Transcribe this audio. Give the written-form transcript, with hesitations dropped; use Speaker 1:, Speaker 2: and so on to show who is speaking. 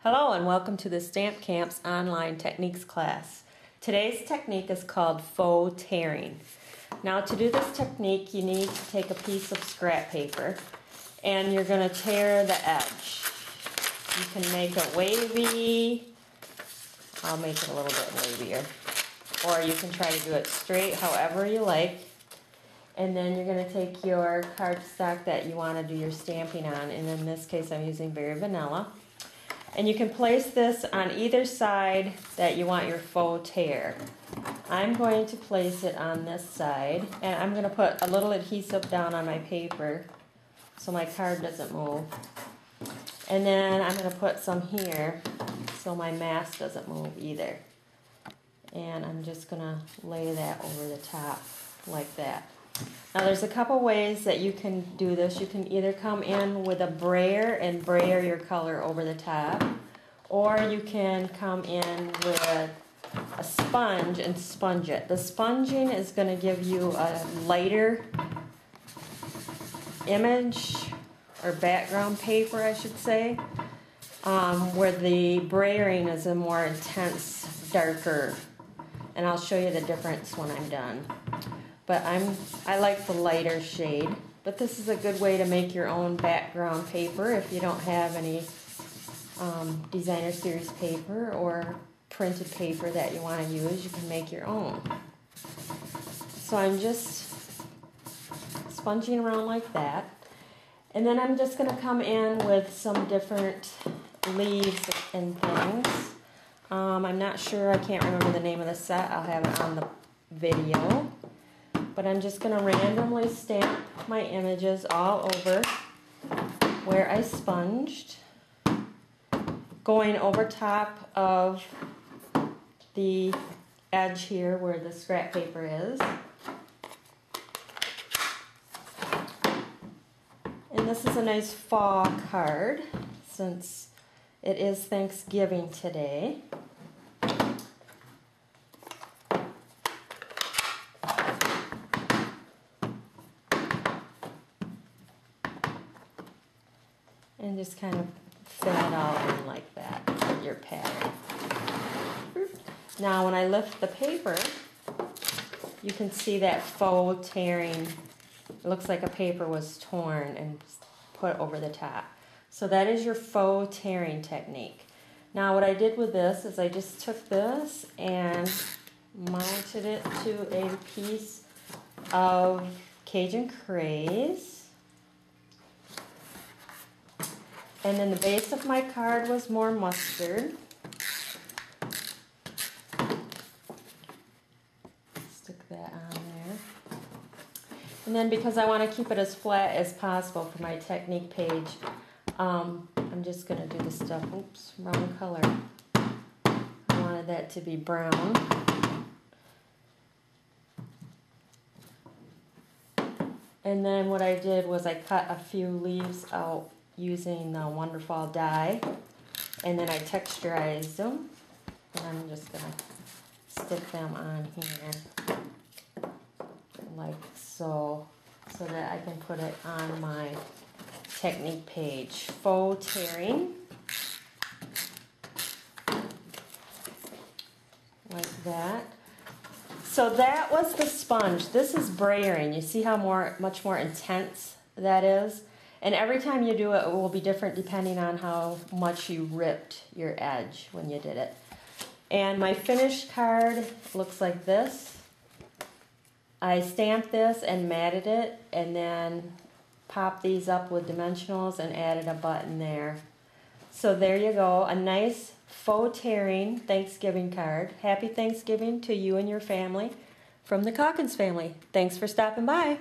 Speaker 1: Hello and welcome to the Stamp Camp's online techniques class. Today's technique is called Faux Tearing. Now to do this technique you need to take a piece of scrap paper and you're going to tear the edge. You can make it wavy. I'll make it a little bit wavier. Or you can try to do it straight, however you like. And then you're going to take your cardstock that you want to do your stamping on, and in this case I'm using Berry Vanilla. And you can place this on either side that you want your faux tear. I'm going to place it on this side, and I'm going to put a little adhesive down on my paper so my card doesn't move. And then I'm going to put some here so my mask doesn't move either. And I'm just going to lay that over the top like that. Now there's a couple ways that you can do this. You can either come in with a brayer and brayer your color over the top, or you can come in with a sponge and sponge it. The sponging is going to give you a lighter image or background paper, I should say, where the brayering is a more intense, darker, and I'll show you the difference when I'm done. But I like the lighter shade, but this is a good way to make your own background paper if you don't have any designer series paper or printed paper that you want to use. You can make your own. So I'm just sponging around like that, and then I'm just going to come in with some different leaves and things. I'm not sure, I can't remember the name of the set. I'll have it on the video. But I'm just going to randomly stamp my images all over where I sponged, going over top of the edge here where the scrap paper is. And this is a nice fall card since it is Thanksgiving today. And just kind of fill it all in like that, your pattern. Now when I lift the paper, you can see that faux tearing. It looks like a paper was torn and put over the top. So that is your faux tearing technique. Now what I did with this is I just took this and mounted it to a piece of Cajun Craze. And then the base of my card was more mustard. Stick that on there. And then because I want to keep it as flat as possible for my technique page, I'm just going to do the stuff, oops, wrong color. I wanted that to be brown. And then what I did was I cut a few leaves out using the Wonderful die, and then I texturized them, and I'm just going to stick them on here like so that I can put it on my technique page. Faux tearing like that. So that was the sponge. This is brayering. You see how much more intense that is? And every time you do it, it will be different depending on how much you ripped your edge when you did it. And my finished card looks like this. I stamped this and matted it, and then popped these up with dimensionals and added a button there. So there you go, a nice faux tearing Thanksgiving card. Happy Thanksgiving to you and your family from the Calkins family. Thanks for stopping by.